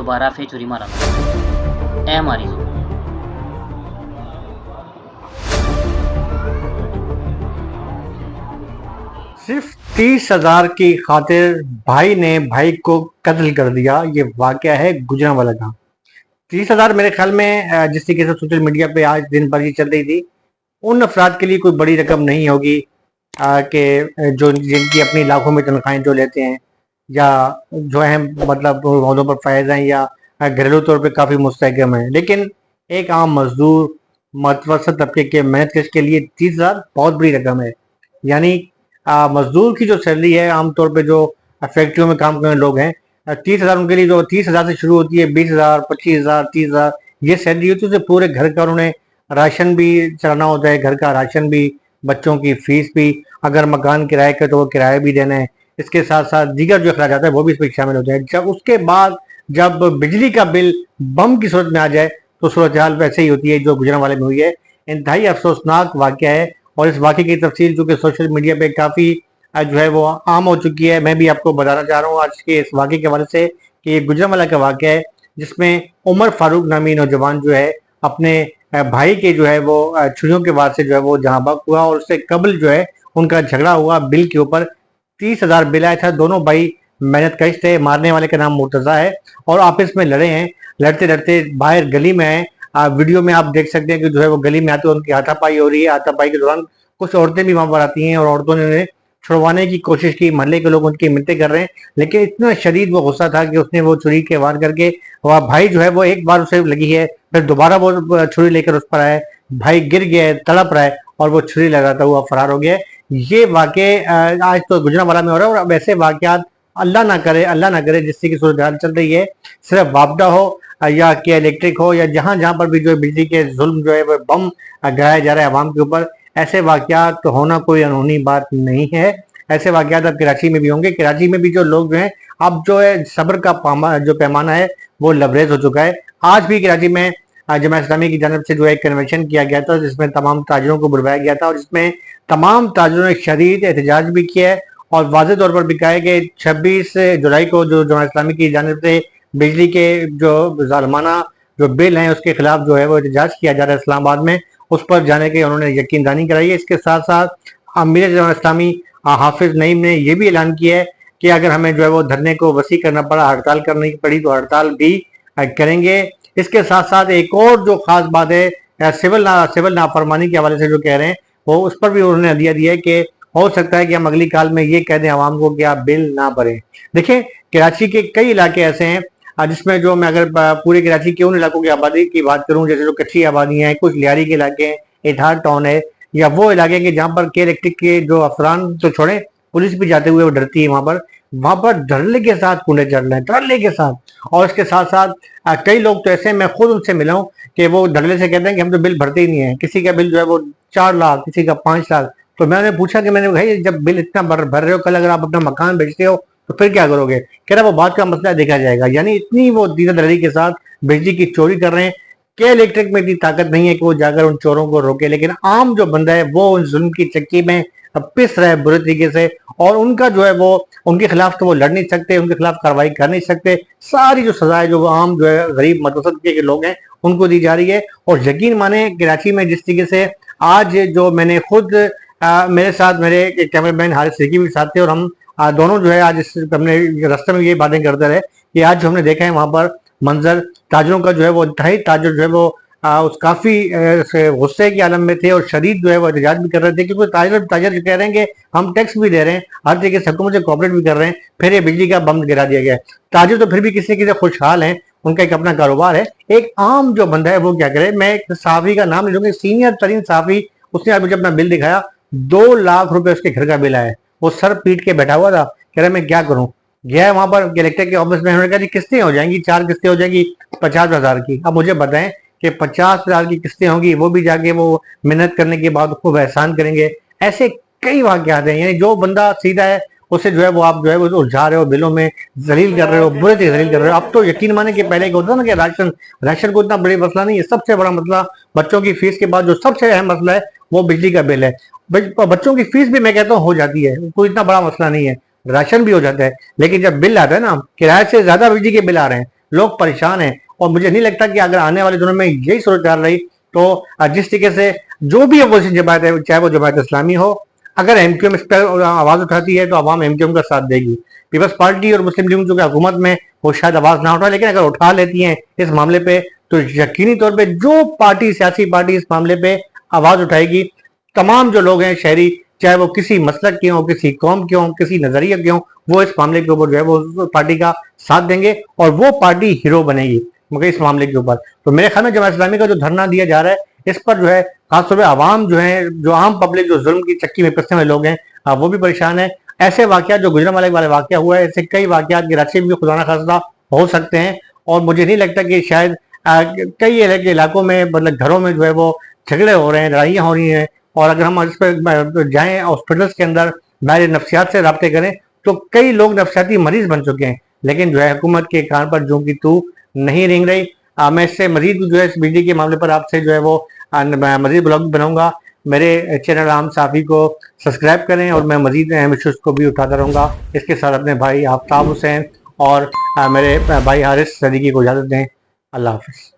दोबारा फिर छुरी मारा ए मारी जो सिर्फ 30,000 की खातिर भाई ने भाई को कत्ल कर दिया। ये वाकया है गुजरांवाला का। 30,000 मेरे ख्याल में जिस तरीके से सोशल मीडिया पे आज दिन भर की चल रही थी, उन अफराद के लिए कोई बड़ी रकम नहीं होगी कि जो जिनकी अपनी लाखों में तनख्वाहें जो लेते हैं, या जो है मतलब मौलों पर फायज हैं, या घरेलू तौर पे काफ़ी मुस्तहकम है। लेकिन एक आम मजदूर मतवसत तबके के मेहनतकश के लिए 30,000 बहुत बड़ी रकम है। यानी मजदूर की जो सैलरी है, आमतौर पे जो फैक्ट्रियों में काम करने लोग हैं, 30,000 उनके लिए जो 30,000 से शुरू होती है, 20,000, 25,000, 30,000 ये सैलरी होती है। तो पूरे घर का उन्होंने राशन भी चलाना होता है, घर का राशन भी, बच्चों की फीस भी, अगर मकान किराए का तो वो किराया भी देना है। इसके साथ साथ दीगर जो अखराज है वो भी इसमें शामिल होते हैं। जब उसके बाद जब बिजली का बिल बम की सूरत में आ जाए तो सूरत हाल वैसे ही होती है जो गुजरांवाले में हुई है। इंतहाई अफसोसनाक वाकया है, और इस वाकये की तफसील जो कि सोशल मीडिया पे काफ़ी जो है वो आम हो चुकी है। मैं भी आपको बताना चाह रहा हूँ आज के इस वाकये के हवाले से कि ये गुजरांवाला का वाकया है, जिसमें उमर फारूक नामी नौजवान जो है अपने भाई के जो है वो छुरियों के वार से जो है वो जहां बक हुआ, और उससे कबल जो है उनका झगड़ा हुआ बिल के ऊपर। 30,000 बिल आया था। दोनों भाई मेहनत कश थे। मारने वाले का नाम मुर्तजा है, और आपस में लड़े हैं। लड़ते लड़ते बाहर गली में आए। वीडियो में आप देख सकते हैं कि जो है वो गली में आते उनकी हाथापाई हो रही है। हाथापाई के दौरान कुछ औरतें भी वहां पर आती हैं, और औरतों ने उन्हें छुड़वाने की कोशिश की। मोहल्ले के लोग उनकी मिन्नतें कर रहे हैं, लेकिन इतना शदीद वो गुस्सा था कि उसने वो छुरी के वार करके, वह भाई जो है वो एक बार उसे लगी है, फिर दोबारा वो छुरी लेकर उस पर आया। भाई गिर गया है, तड़प रहा है, और वो छुरी लगाता हुआ फरार हो गया है। ये वाकये आज तो गुजरांवाला में हो रहा है। और अब ऐसे वाकयात अल्लाह ना करे, अल्लाह ना करे, जिससे की सूरत हाल चल रही है, सिर्फ वापडा हो या कि इलेक्ट्रिक हो, या जहां जहां पर भी जो बिजली के जुल्म जो है वो बम गिराया जा रहा है आवाम के ऊपर, ऐसे वाकयात तो होना कोई अनहोनी बात नहीं है। ऐसे वाकयात अब कराची में भी होंगे। कराची में भी जो लोग जो हैं, अब जो है सब्र का जो पैमाना है वो लबरेज हो चुका है। आज भी कराची में जमात इस्लामी की जानब से जो है कन्वेंशन किया गया था, जिसमें तमाम ताजिरों को बुलवाया गया था, और जिसमें तमाम ताजिरों ने शदीद एहतजाज भी किया है, और वाज़ेह तौर पर भी कहा है कि 26 जुलाई को जो जमात इस्लामी की जानब से बिजली के जो ज़ालिमाना जो बिल हैं उसके खिलाफ जो है वो एहतजाज किया जा रहा है इस्लामाबाद में, उस पर जाने की उन्होंने यकीनदानी कराई है। इसके साथ साथ अमीर जमात इस्लामी हाफिज नईम ने यह भी ऐलान किया है कि अगर हमें जो है वो धरने को वसी करना पड़ा, हड़ताल करनी पड़ी, तो हड़ताल भी करेंगे। इसके साथ साथ एक और जो खास बात है, सिविल नाफरमानी के हवाले से जो कह रहे हैं, वो उस पर भी उन्होंने दिया है कि हो सकता है कि हम अगली काल में ये कह दें आवाम को कि आप बिल ना भरें। देखिए, कराची के कई इलाके ऐसे हैं जिसमें जो मैं अगर पूरे कराची के उन इलाकों की आबादी की बात करूं, जैसे जो कच्ची आबादी है, कुछ लियारी के इलाके हैं, इटार टाउन है, या वो इलाके के जहाँ पर के इलेक्ट्रिक के जो अफरान तो छोड़े, पुलिस भी जाते हुए वो डरती है वहां पर धड़ल्ले के साथ कुंडे चढ़ रहे हैं, धड़ल्ले के साथ। और इसके साथ साथ कई लोग तो ऐसे, मैं खुद उनसे मिला हूँ कि वो धड़ल्ले से कहते हैं कि हम तो बिल भरते ही नहीं है। किसी का बिल जो है वो 4 लाख, किसी का 5 लाख। तो मैंने पूछा कि मैंने भाई जब बिल इतना भर रहे हो, कल अगर आप अपना मकान बेचते हो तो फिर क्या करोगे? कह रहा वो बात का मसला देखा जाएगा। यानी इतनी वो दीनदली के साथ बिजली की चोरी कर रहे हैं कि इलेक्ट्रिक में इतनी ताकत नहीं है कि वो जाकर उन चोरों को रोके। लेकिन आम जो बंदा है वो उन जुल्म की चक्की में पिस रहा है बुरे तरीके से, और उनका जो है वो उनके खिलाफ तो वो लड़ नहीं सकते, उनके खिलाफ कार्रवाई कर नहीं सकते। सारी जो सजा है जो आम जो है गरीब मदरसा के लोग हैं उनको दी जा रही है। और यकीन माने कराची में जिस तरीके से आज जो मैंने खुद मेरे साथ मेरे कैमरामैन हारिस सिद्दीकी भी साथ थे, और हम दोनों जो है आज हमने रास्ते में ये बातें करते रहे कि आज जो हमने देखा है वहां पर मंजर, ताजरों का जो है वो इंतहाई ताजर जो है वो उस काफी गुस्से के आलम में थे, और शदीद जो है वो एहतजाज भी कर रहे थे, क्योंकि ताजर जो कह रहे हैं कि हम टैक्स भी दे रहे हैं, हर तरीके से हुकूमत से कॉपरेट भी कर रहे हैं, फिर ये बिजली का बम गिरा दिया गया है। ताजर तो फिर भी किसी किसी खुशहाल हैं, उनका एक अपना कारोबार है। एक आम जो बंदा है वो क्या करे? मैं एक साफी का नाम ले लूंगा, सीनियर तरीन साफी, उसने आज मुझे अपना बिल दिखाया, 2 लाख रुपए उसके घर का बिल आया। वो सर पीट के बैठा हुआ था, कह रहा मैं क्या करूं। गया है वहां पर कलेक्टर के ऑफिस में, उन्होंने कहा जी किस्तें हो जाएंगी, 4 किस्तें हो जाएंगी 50,000 की। अब मुझे बताएं कि 50,000 की किस्तें होंगी, वो भी जाके वो मेहनत करने के बाद खूब एहसान करेंगे। ऐसे कई वाकयात हैं। यानी जो बंदा सीधा है उसे जो है वो आप जो है वो उलझा रहे हो, बिलों में जलील कर रहे हो, बुरे से जलील कर रहे हो। अब तो यकीन माने कि पहले क्या होता ना कि राशन को इतना बड़ा मसला नहीं है। सबसे बड़ा मसला बच्चों की फीस के बाद जो सबसे अहम मसला है वो बिजली का बिल है। बच्चों की फीस भी मैं कहता हूँ हो जाती है, कोई इतना बड़ा मसला नहीं है, राशन भी हो जाता है। लेकिन जब बिल आता है ना, किराए से ज्यादा बिजली के बिल आ रहे हैं, लोग परेशान हैं। और मुझे नहीं लगता कि अगर आने वाले दिनों में यही सूरत रही तो जिस तरीके से जो भी अपोजिशन जमात है, चाहे वो जमात इस्लामी हो, अगर एमक्यूएम इस पर आवाज उठाती है तो अवाम एमक्यूएम का साथ देगी। पीपल्स पार्टी और मुस्लिम लीग जो कि हुकूमत में वो शायद आवाज ना उठाए, लेकिन अगर उठा लेती हैं इस मामले पे तो यकीनी तौर पे जो पार्टी, सियासी पार्टी इस मामले पे आवाज उठाएगी, तमाम जो लोग हैं शहरी, चाहे वो किसी मसलक के हों, किसी कौम के हों, किसी नजरिए के हों, वो इस मामले के ऊपर जो है वो पार्टी का साथ देंगे और वो पार्टी हीरो बनेगी मगर इस मामले के ऊपर। तो मेरे ख्याल में जमात इस्लामी का जो धरना दिया जा रहा है इस पर जो है खासतौर पर आवाम जो है, जो आम पब्लिक, जो जुल्म की चक्की में फंसे हुए लोग हैं, वो भी परेशान है। ऐसे वाकयात जो गुजरांवाला वाले वाकया हुआ है, ऐसे कई वाकयात कराची में भी खुदा ना खास्ता हो सकते हैं। और मुझे नहीं लगता कि शायद कई इलाकों में, मतलब घरों में जो है वो झगड़े हो रहे हैं, लड़ाइयाँ हो रही हैं। और अगर हम इस पर जाएं हॉस्पिटल्स के अंदर माहिर नफ्सियात से रब्ते करें तो कई लोग नफ्सियाती मरीज बन चुके हैं, लेकिन जो है हुकूमत के कान पर जो कि तू नहीं रेंग रही। मैं इससे मजीद जो है इस बिजली के मामले पर आपसे जो है वो मजीद ब्लॉग बनाऊंगा। मेरे चैनल आम साफी को सब्सक्राइब करें और मैं मजीद अहम इशूज़ को भी उठाता रहूँगा। इसके साथ अपने भाई आफ्ताब हुसैन और मेरे भाई हारिस सदीकी को इजाज़त दें। अल्लाह हाफ़िज़।